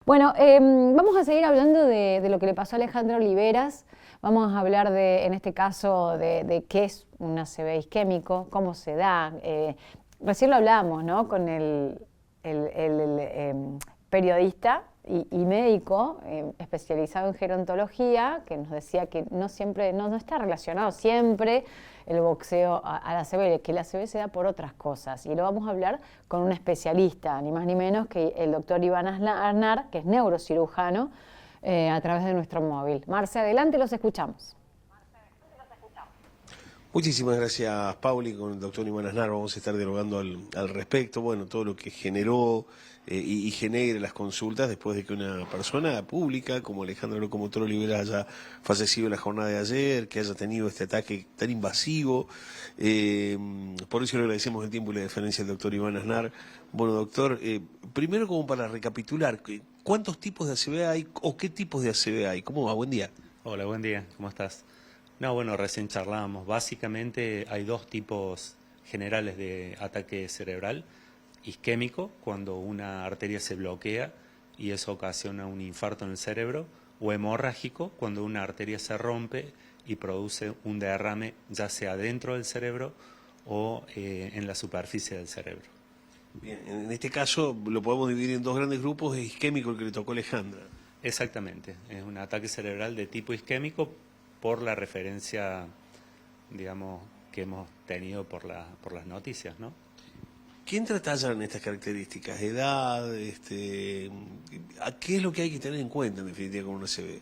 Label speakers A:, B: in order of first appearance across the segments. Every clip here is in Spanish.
A: Bueno, vamos a seguir hablando de lo que le pasó a Alejandra Oliveras. Vamos a hablar en este caso, de qué es un ACV isquémico, cómo se da. Recién lo hablábamos, ¿no? Con el periodista y médico especializado en gerontología, que nos decía que no siempre, no está relacionado siempre el boxeo al ACV, que el ACV se da por otras cosas. Y lo vamos a hablar con un especialista, ni más ni menos que el doctor Iván Aznar, que es neurocirujano, a través de nuestro móvil. Marce, adelante, los escuchamos.
B: Muchísimas gracias, Pauli. Con el doctor Iván Aznar vamos a estar dialogando al respecto. Bueno, todo lo que generó y genera las consultas después de que una persona pública como Alejandra Locomotor Olivera haya fallecido en la jornada de ayer, que haya tenido este ataque tan invasivo. Por eso le agradecemos el tiempo y la deferencia del doctor Iván Aznar. Bueno, doctor, primero como para recapitular, ¿cuántos tipos de ACV hay o qué tipos de ACV hay? ¿Cómo va? Buen día.
C: Hola, buen día, ¿cómo estás? No, bueno, recién charlábamos. Básicamente hay dos tipos generales de ataque cerebral. Isquémico, cuando una arteria se bloquea y eso ocasiona un infarto en el cerebro, o hemorrágico, cuando una arteria se rompe y produce un derrame ya sea dentro del cerebro o en la superficie del cerebro.
B: Bien, en este caso lo podemos dividir en dos grandes grupos, es isquémico el que le tocó a Alejandra.
C: Exactamente, es un ataque cerebral de tipo isquémico por la referencia, digamos, que hemos tenido por las noticias, ¿no?
B: ¿Quién trata en estas características? ¿Edad? ¿Qué es lo que hay que tener en cuenta en definitiva con una ACV?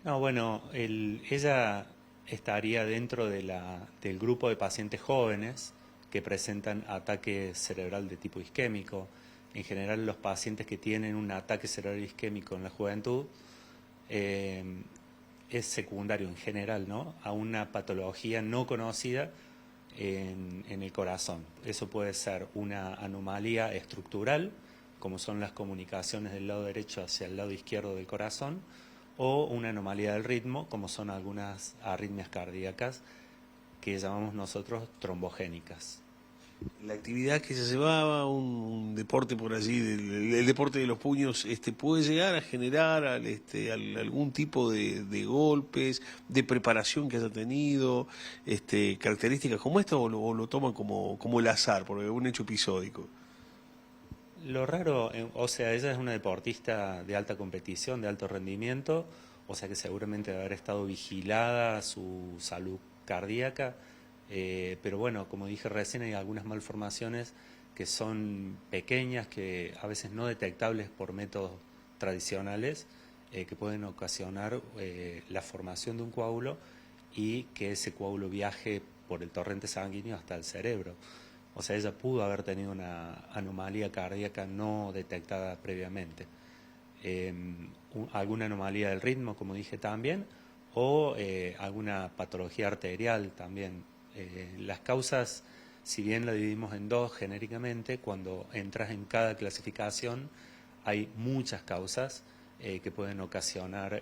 C: No, bueno, ella estaría dentro del grupo de pacientes jóvenes que presentan ataque cerebral de tipo isquémico. En general, los pacientes que tienen un ataque cerebral isquémico en la juventud es secundario en general, ¿no?, a una patología no conocida en el corazón. Eso puede ser una anomalía estructural, como son las comunicaciones del lado derecho hacia el lado izquierdo del corazón, o una anomalía del ritmo, como son algunas arritmias cardíacas que llamamos nosotros trombogénicas.
B: La actividad que se llevaba, un deporte por allí, el deporte de los puños, puede llegar a generar algún tipo de golpes, de preparación que haya tenido, características como esta, o lo toman como el azar, por un hecho episódico.
C: Lo raro, o sea, ella es una deportista de alta competición, de alto rendimiento, o sea que seguramente debe haber estado vigilada su salud cardíaca, pero bueno, como dije recién, hay algunas malformaciones que son pequeñas, que a veces no detectables por métodos tradicionales, que pueden ocasionar la formación de un coágulo y que ese coágulo viaje por el torrente sanguíneo hasta el cerebro. O sea, ella pudo haber tenido una anomalía cardíaca no detectada previamente. Alguna anomalía del ritmo, como dije también, o alguna patología arterial también. Las causas, si bien la dividimos en dos genéricamente, cuando entras en cada clasificación hay muchas causas que pueden ocasionar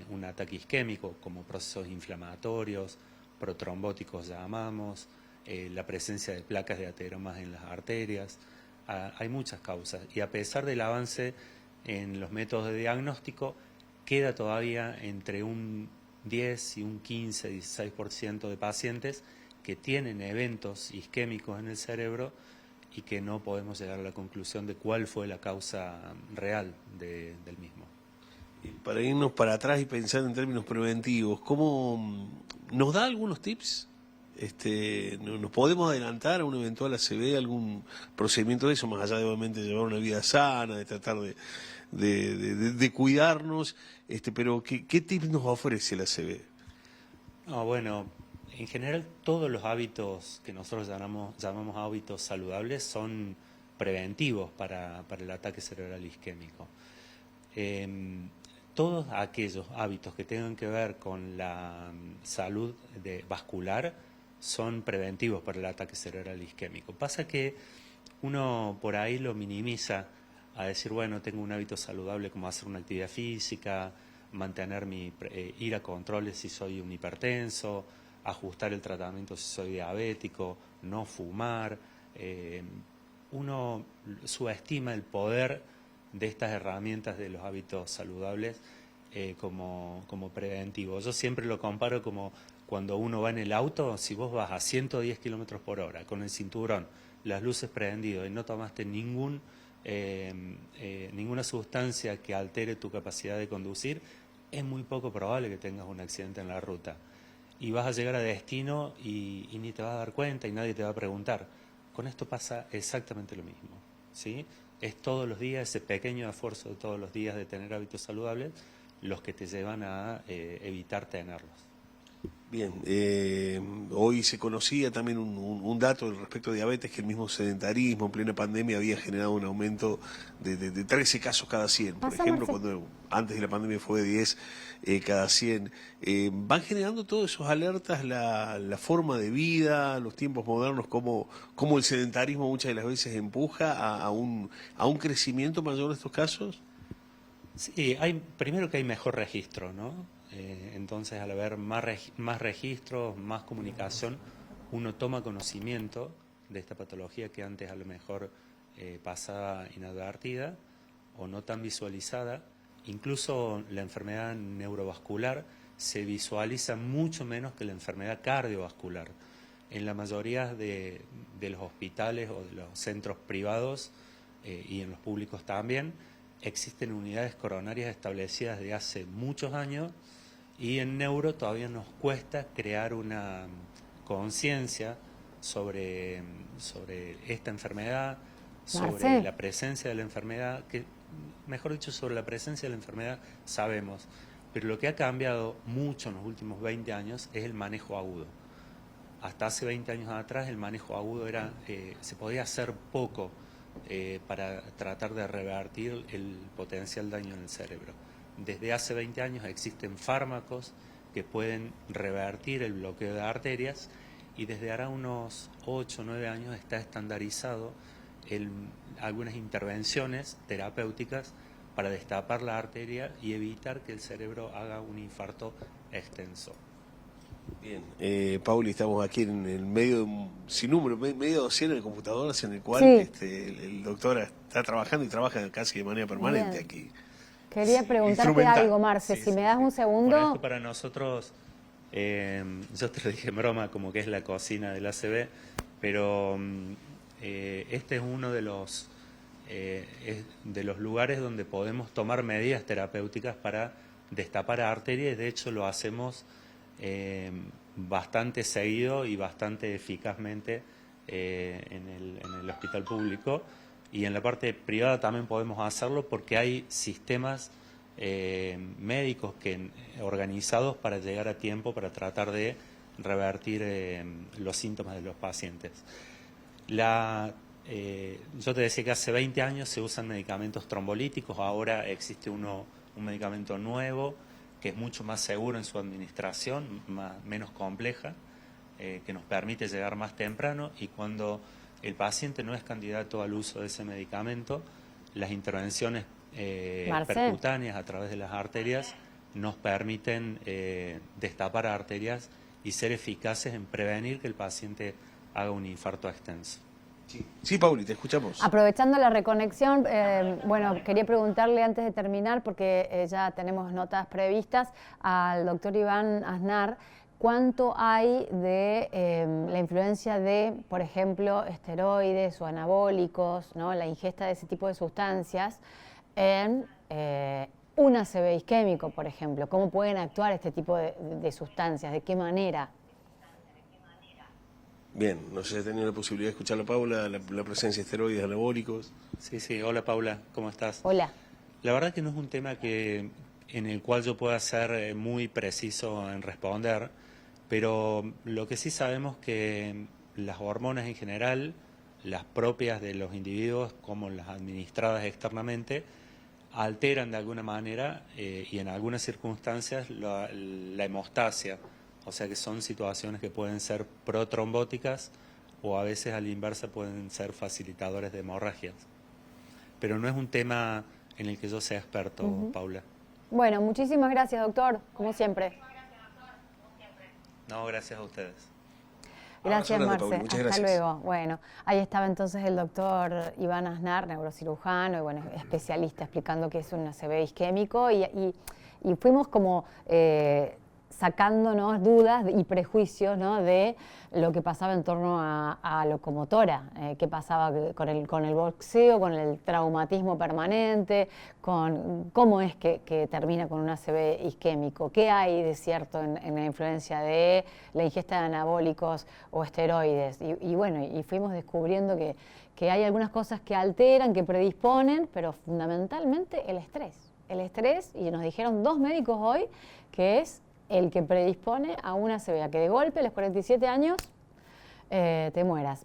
C: un ataque isquémico, como procesos inflamatorios, protrombóticos llamamos, la presencia de placas de ateromas en las arterias. Hay muchas causas y a pesar del avance en los métodos de diagnóstico, queda todavía entre un 10 y un 15, 16% de pacientes que tienen eventos isquémicos en el cerebro y que no podemos llegar a la conclusión de cuál fue la causa real del mismo.
B: Para irnos para atrás y pensar en términos preventivos, ¿cómo nos da algunos tips? ¿Nos podemos adelantar a un eventual ACV, algún procedimiento de eso, más allá de obviamente llevar una vida sana, de tratar de cuidarnos, pero ¿qué tips nos ofrece el ACV?
C: No, bueno, en general todos los hábitos que nosotros llamamos hábitos saludables son preventivos para el ataque cerebral isquémico. Todos aquellos hábitos que tengan que ver con la salud vascular son preventivos para el ataque cerebral isquémico. Pasa que uno por ahí lo minimiza a decir, bueno, tengo un hábito saludable como hacer una actividad física, mantener ir a controles si soy un hipertenso, ajustar el tratamiento si soy diabético, no fumar. Uno subestima el poder de estas herramientas de los hábitos saludables como preventivo. Yo siempre lo comparo como cuando uno va en el auto, si vos vas a 110 kilómetros por hora con el cinturón, las luces prendidas y no tomaste ninguna sustancia que altere tu capacidad de conducir, es muy poco probable que tengas un accidente en la ruta. Y vas a llegar a destino y ni te vas a dar cuenta y nadie te va a preguntar. Con esto pasa exactamente lo mismo, ¿sí? Es todos los días, ese pequeño esfuerzo de todos los días de tener hábitos saludables, los que te llevan a evitar tenerlos.
B: Bien, hoy se conocía también un dato respecto a diabetes, que el mismo sedentarismo en plena pandemia había generado un aumento de 13 casos cada 100. Por ejemplo, cuando antes de la pandemia fue de 10 cada 100. ¿Van generando todos esos alertas la forma de vida, los tiempos modernos, cómo el sedentarismo muchas de las veces empuja a un crecimiento mayor de estos casos?
C: Sí, primero que hay mejor registro, ¿no? Entonces, al haber más registros, más comunicación, uno toma conocimiento de esta patología que antes a lo mejor pasaba inadvertida o no tan visualizada. Incluso la enfermedad neurovascular se visualiza mucho menos que la enfermedad cardiovascular. En la mayoría de los hospitales o de los centros privados y en los públicos también, existen unidades coronarias establecidas de hace muchos años y en neuro todavía nos cuesta crear una conciencia sobre esta enfermedad, sobre la presencia de la enfermedad, que mejor dicho, sobre la presencia de la enfermedad sabemos, pero lo que ha cambiado mucho en los últimos 20 años es el manejo agudo. Hasta hace 20 años atrás el manejo agudo se podía hacer poco para tratar de revertir el potencial daño en el cerebro. Desde hace 20 años existen fármacos que pueden revertir el bloqueo de arterias y desde ahora unos 8 o 9 años está estandarizado algunas intervenciones terapéuticas para destapar la arteria y evitar que el cerebro haga un infarto extenso.
B: Bien, Pauli, estamos aquí en el medio de un sinnúmero, medio docena de computadoras en el cual el doctor está trabajando y trabaja casi de manera permanente. Bien. Aquí.
A: Quería preguntarte algo, Marce, si me das un segundo.
C: Bueno, esto para nosotros, yo te lo dije en broma, como que es la cocina del ACB, pero este es uno de los lugares donde podemos tomar medidas terapéuticas para destapar arterias. De hecho, lo hacemos bastante seguido y bastante eficazmente en el hospital público, y en la parte privada también podemos hacerlo porque hay sistemas médicos organizados para llegar a tiempo para tratar de revertir los síntomas de los pacientes. Yo te decía que hace 20 años se usan medicamentos trombolíticos, ahora existe un medicamento nuevo que es mucho más seguro en su administración, menos compleja, que nos permite llegar más temprano, y cuando el paciente no es candidato al uso de ese medicamento, las intervenciones percutáneas a través de las arterias nos permiten destapar arterias y ser eficaces en prevenir que el paciente haga un infarto extenso.
B: Sí, Pauli, te escuchamos.
A: Aprovechando la reconexión, bueno, quería preguntarle antes de terminar, porque ya tenemos notas previstas, al doctor Iván Aznar, ¿cuánto hay de la influencia de, por ejemplo, esteroides o anabólicos, ¿no? La ingesta de ese tipo de sustancias en un ACV isquémico, por ejemplo? ¿Cómo pueden actuar este tipo de sustancias? ¿De qué manera?
B: Bien, no sé si has tenido la posibilidad de escuchar a Paula, la presencia de esteroides anabólicos.
C: Sí, hola Paula, ¿cómo estás?
A: Hola.
C: La verdad que no es un tema en el cual yo pueda ser muy preciso en responder, pero lo que sí sabemos que las hormonas en general, las propias de los individuos como las administradas externamente, alteran de alguna manera y en algunas circunstancias la hemostasia. O sea que son situaciones que pueden ser protrombóticas o a veces a la inversa pueden ser facilitadores de hemorragias. Pero no es un tema en el que yo sea experto, Paula.
A: Bueno, muchísimas gracias, doctor, como siempre.
C: No, gracias a ustedes.
A: Gracias,
B: grande,
A: Marce.
B: Pauli, muchas
A: Hasta
B: gracias.
A: luego. Bueno, ahí estaba entonces el doctor Iván Aznar, neurocirujano y bueno, especialista, explicando qué es un ACV isquémico y fuimos como sacándonos dudas y prejuicios, ¿no?, de lo que pasaba en torno a locomotora, qué pasaba con el boxeo, con el traumatismo permanente, con cómo es que termina con un ACV isquémico, qué hay de cierto en la influencia de la ingesta de anabólicos o esteroides. Y bueno, y fuimos descubriendo que hay algunas cosas que alteran, que predisponen, pero fundamentalmente el estrés, y nos dijeron 2 médicos hoy que es el que predispone a una ACV, a que de golpe a los 47 años te mueras.